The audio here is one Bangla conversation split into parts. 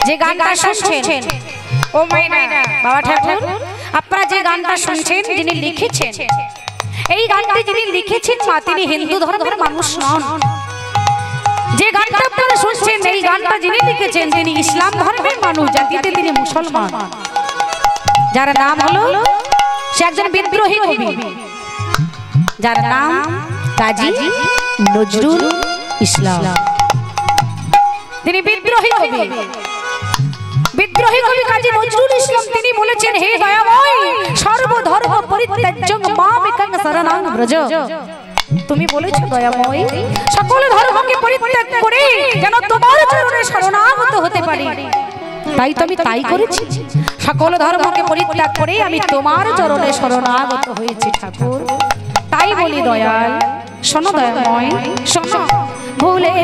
যে গানটা শুনছেন ও মাইনা বাবা ঠাকুর আপনারা যে গানটা শুনছেন যিনি লিখেছেন এই গানটি যিনি লিখেছেন মা তিনি হিন্দু ধর্মের মানুষ নন। যে গানটা আপনারা শুনছেন এই গানটা যিনি লিখেছেন তিনি ইসলাম ধর্মের মানুষ, জাতিতে তিনি মুসলমান। যার নাম হলো সে একজন বিদ্রোহী কবি যার নাম কাজী নজরুল ইসলাম। তিনি বিদ্রোহী কবি কাজী নজরুল ইসলাম। তিনি বলেছেন হে দয়াময় সর্বধর্ম পরিত্যাজ্যং মামেকং শরণং ব্রজ। তুমি বলেছো দয়াময় সকল ধর্মকে পরিত্যাগ করে যেন তোমার চরণে শরণাগত হতে পারি, তাই তো আমি তাই করেছি। সকল ধর্মকে পরিত্যাগ করে আমি তোমার চরণে শরণাগত হয়েছি ঠাকুর। তাই বলি দয়াল শোনো দয়াময় শোনো, ভুলে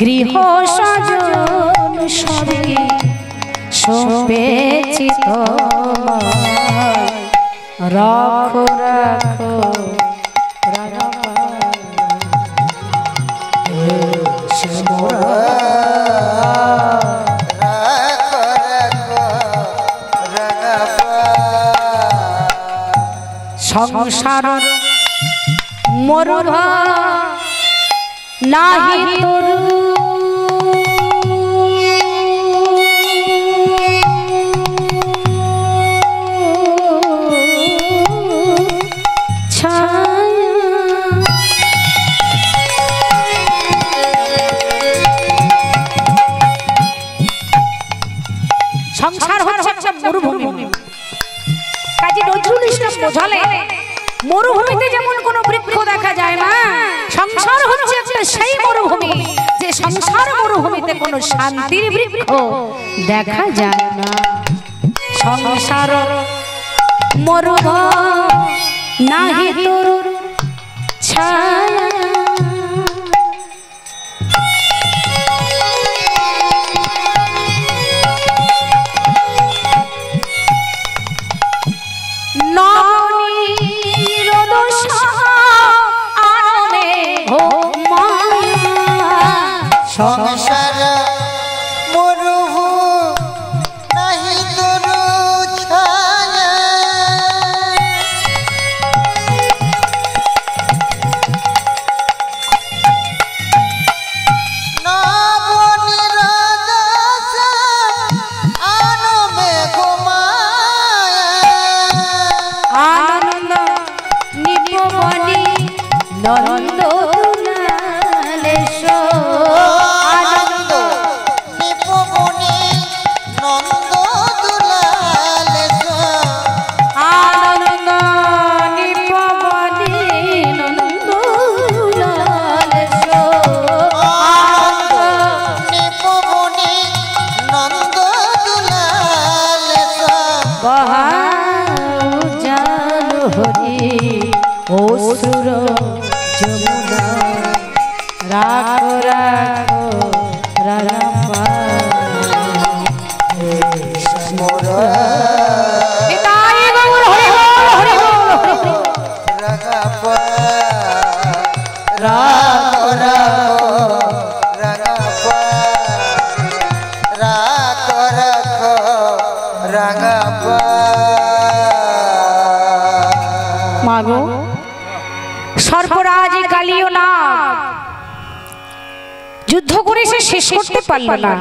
গৃহ সাজন সবে সপেছি তোমায়, রাখো রাখো সংসার মরুভা নাহি তরু সংসার হচ্ছে একটা মরুভূমি। কাজী নজরুল ইসলাম বোঝালেন মরুভূমিতে যেমন কোনো বৃক্ষ দেখা যায় না, সংসার হচ্ছে একটা সেই মরুভূমি যে সংসার মরুভূমিতে কোনো শান্তির বৃক্ষ দেখা যায় না। সংসার মরুভূমি নাহি তোর ছায়া, সংসার মরুভূ নাহি তরু ছায়া, নবনীরদাস আনমে ঘুমায়া, আনন্দ নিপবনি নন্দ অসুর যমুনা রাখো রাখো রামা মাগো সর্পরাজ কালিও না যুদ্ধ করে সে শেষ করতে পারল না।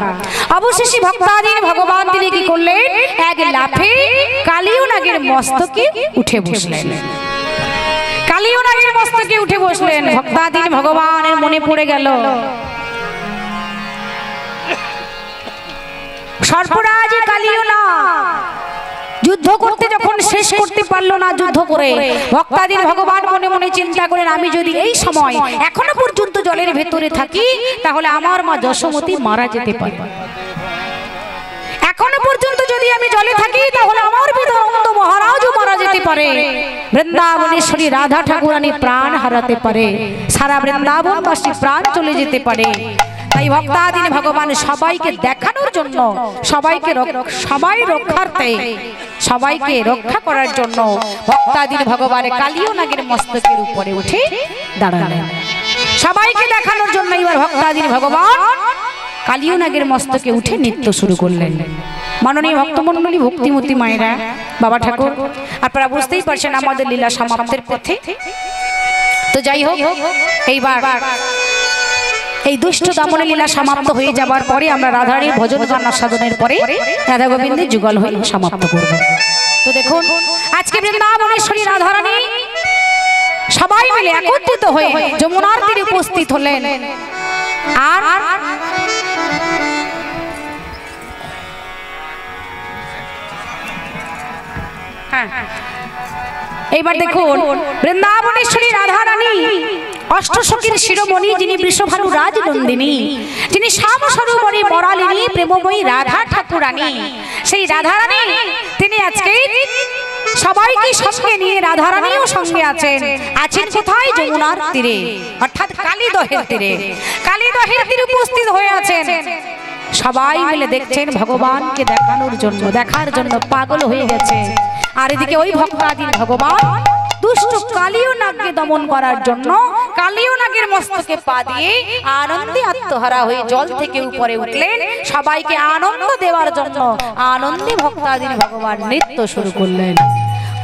অবশেষে ভক্তাধীন ভগবান তিনি কি করলেন, এক লাফে কালিও নাগের মস্তকে উঠে বসলেন। কালিও নাগের মস্তকে উঠে বসলেন। ভক্তাধীন ভগবানের মনে পড়ে গেল সর্পরাজ কালিও না যুদ্ধ করতে যখন শেষ করতে পারলো না, যুদ্ধ করে ভক্তাধীন ভগবান মনে মনে চিন্তা করেন আমি যদি এই সময় এখনো পর্যন্ত জলের ভেতরে থাকি তাহলে আমার মা যশোমতী মারা যেতে পারে। এখনো পর্যন্ত যদি আমি জলে থাকি তাহলে আমার পিতা অনন্ত মহারাজও মারা যেতে পারে, বৃন্দাবনেশ্বরী রাধা ঠাকুরানী প্রাণ হারাতে পারে, সারা বৃন্দাবনবাসী প্রাণ চলে যেতে পারে। তাই ভক্তাধীন ভগবান সবাইকে দেখানোর জন্য, সবাইকে রক্ষার্থে, সবাইকে রক্ষা করার জন্য ভক্তাধীন ভগবান কালিও নাগের মস্তকের উপরে উঠে দাঁড়ালেন। সবাইকে দেখানোর জন্য এবার ভক্তাধীন ভগবান কালীয় নাগের মস্তকে উঠে নৃত্য শুরু করলেন। মাননীয় ভক্তমণ্ডলী, ভক্তিমতী মায়েরা, বাবা ঠাকুর, আপনারা বুঝতেই পারছেন আমাদের লীলা সমাপ্তের পথে। তো যাই হোক, এইবার এই দুষ্ট দামনের লীলা সমাপ্ত হয়ে যাবার পরে আমরা রাধারানীর ভজন গান আস্বাদনের পরে রাধা গোবিন্দের যুগল হয়ে সমাপ্ত করব। তো দেখুন, আজকে বৃন্দাবনেশ্বরী রাধারানী সবাই মিলে একত্রিত হয়ে যমুনার তীরে উপস্থিত হলেন। আর এইবার দেখুন, বৃন্দাবনেশ্বরী রাধারানী অষ্টসখীর শিরোমণি, যিনি বৃষভানু রাজনন্দিনী, যিনি শ্যাম সরোবরী মরালিনী প্রেমময়ী রাধা ঠাকুরানী, সেই রাধারানী তিনি আজকে সবাইকে সঙ্গে নিয়ে রাধারানীও সঙ্গে আছেন। আছেন কোথায়? যমুনার তীরে, অর্থাৎ কালীদহের তীরে। কালীদহের তীরে উপস্থিত হয়ে আছেন। সবাই মিলে দেখছেন ভগবানকে দেখার জন্য পাগল হয়ে গেছে। আর এদিকে ওই ভক্তাধীন ভগবান দুষ্ট কালীয় নাগকে দমন করার জন্য কালীয় নাগের মস্তকে পা দিয়ে আনন্দে আত্মহারা হয়ে জল থেকে উপরে উঠলেন। সবাইকে আনন্দ দেওয়ার জন্য আনন্দে ভক্তাধীন ভগবান নৃত্য শুরু করলেন।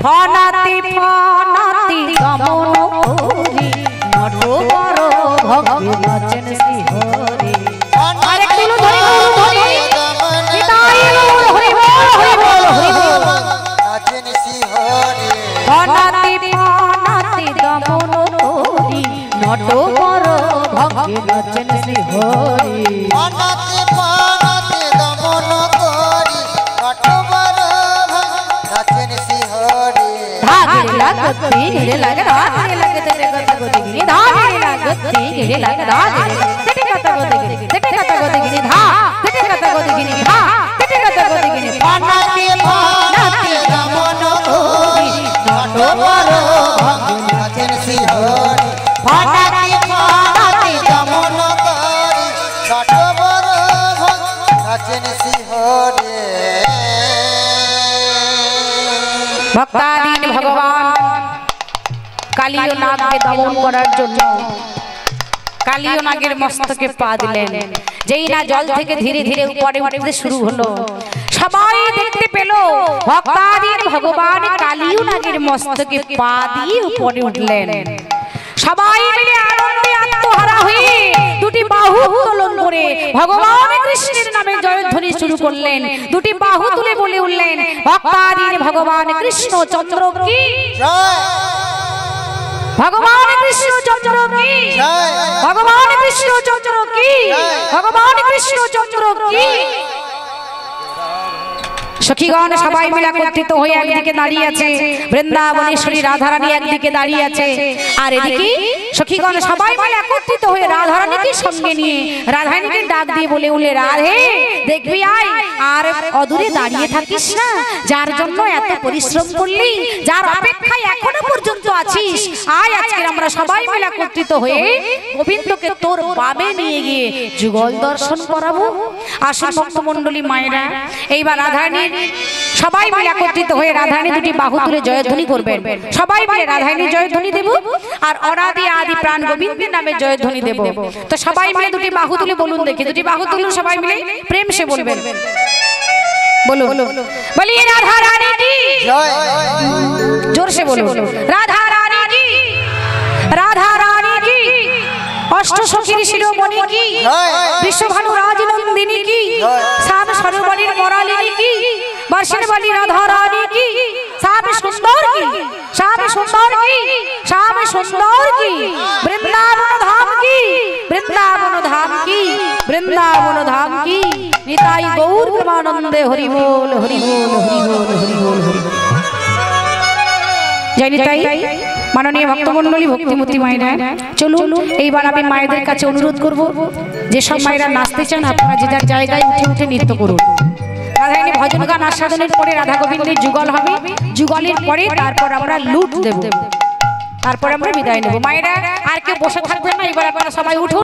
ফনাতি ফনাতি গমন করি নটবর ভক্তি নাচেন শ্রী হরি। আরেকটু ধরি ধরি নিতাই হরি বল হরি বল হরি বল নাচেন শ্রী হরি। ফনাতি ফনাতি গমন করি নটবর ভক্তি নাচেন শ্রী হরি। ফনাতি ফনাতি গমন করি নটবর নাচেন শ্রী হরি। ধাগড়ে লাগতি ঘিরে লাগে ধাগড়ে লাগতে গত গতি ধাগড়ে লাগতি ঘিরে লাগে ধাগড়ে তেটে গত গতি তেটে গত গতি ধা তেটে গত গতি ধা তেটে গত গতি ফনাতি ফনাতি গমন করি নটবর নাচেন শ্রী হরি। ফনাতি ফনাতি গমন করি নটবর নাচেন শ্রী হরি। ভক্তাধীন ভগবান কালীয় নাগকে দমন করার জন্য কালীয় নাগের মস্তকে পা দিলেন। যেই না জল থেকে ধীরে ধীরে উপরে উঠতে শুরু হলো, সবাই দেখতে পেল ভক্তাধীন ভগবান কালীয় নাগের মস্তকে পা দিয়ে উপরে উঠলেন। সবাই মিলে আনন্দে আত্মহারা হয়ে দুটি বাহু উত্তোলন করে ভগবান কৃষ্ণের নামে জয়ধ্বনি শুরু করলেন। দুটি বাহু তুলে বলে উঠলেন, ভক্তাধীন ভগবান কৃষ্ণ চন্দ্র কি জয়, ভগবান কৃষ্ণ চন্দ্র কি জয়, ভগবান কৃষ্ণ চন্দ্র কি ভগবান কৃষ্ণ চন্দ্র কি। সখীগণ সবাই মিলে একত্রিত হয়ে একদিকে দাঁড়িয়ে আছে, বৃন্দাবনেশ্বরী রাধারানী একদিকে দাঁড়িয়ে আছে। আর এদিকে সখীগণ সবাই মিলে একত্রিত হয়ে রাধারানীকে সঙ্গে নিয়ে রাধারানীকে ডাক দিয়ে বলে উঠলে, রাধে দেখবি আয়, আর অদূরে দাঁড়িয়ে থাকিস না। যার জন্য এত পরিশ্রম করলি, যার অপেক্ষায় এখনো পর্যন্ত আছিস, আয় আজকে আমরা সবাই মিলে একত্রিত হয়ে গোবিন্দকে তোর বামে নিয়ে গিয়ে যুগল দর্শন করাবো। আসুন ভক্তমণ্ডলী মায়েরা, এইবার রাধারানীর সবাই মিলে একত্রিত হয়ে রাধারানী দুটি বাহু তুলে জয়ধ্বনি করবেন। সবাই মিলে রাধারানী জয়ধ্বনি দেব আর অনাদি আদি প্রাণ গোবিন্দের নামে জয়ধ্বনি দেব। তো সবাই মিলে দুটি বাহু তুলে বলুন দেখি, দুটি বাহু তুলুন সবাই মিলে, প্রেম সে বলবেন। বলুন, বলিয়ে রাধা রানী কি জয়, জোর সে বলুন, রাধা রানী কি, রাধা রানী কি, অষ্টসখীর শিরোমণি কি, বিশ্বভানু রাজনন্দিনী কি, শ্যাম সরোবরের মরালিনী কি, বর্ষের বালি রাধা রানী কি, শ্যাম সুন্দর কি, শ্যাম সুন্দর কি, শ্যাম সুন্দর কি, বৃন্দাবন ধাম কি, বৃন্দাবন ধাম কি, বৃন্দাবন ধাম কি, নিতাই গৌর প্রেমানন্দে হরি বল হরি বল হরি বল হরি বল হরি বল। জয় নিতাই। মাননীয় ভক্তমণ্ডলী, ভক্তিমতী মায়েরা, চলুন এইবার আমি মায়েদের কাছে অনুরোধ করব, যেসব মায়েরা নাচতে চান আপনারা যে যার জায়গায় উঠে উঠে নৃত্য করুন। রাধারানী ভজন গান আস্বাদনের পরে রাধা গোবিন্দের যুগল হবে, যুগলের পরে তারপর আমরা লুট দেব, তারপর আমরা বিদায় নেব। মায়েরা আর কেউ বসে থাকবেন না, এবার আপনারা সবাই উঠুন।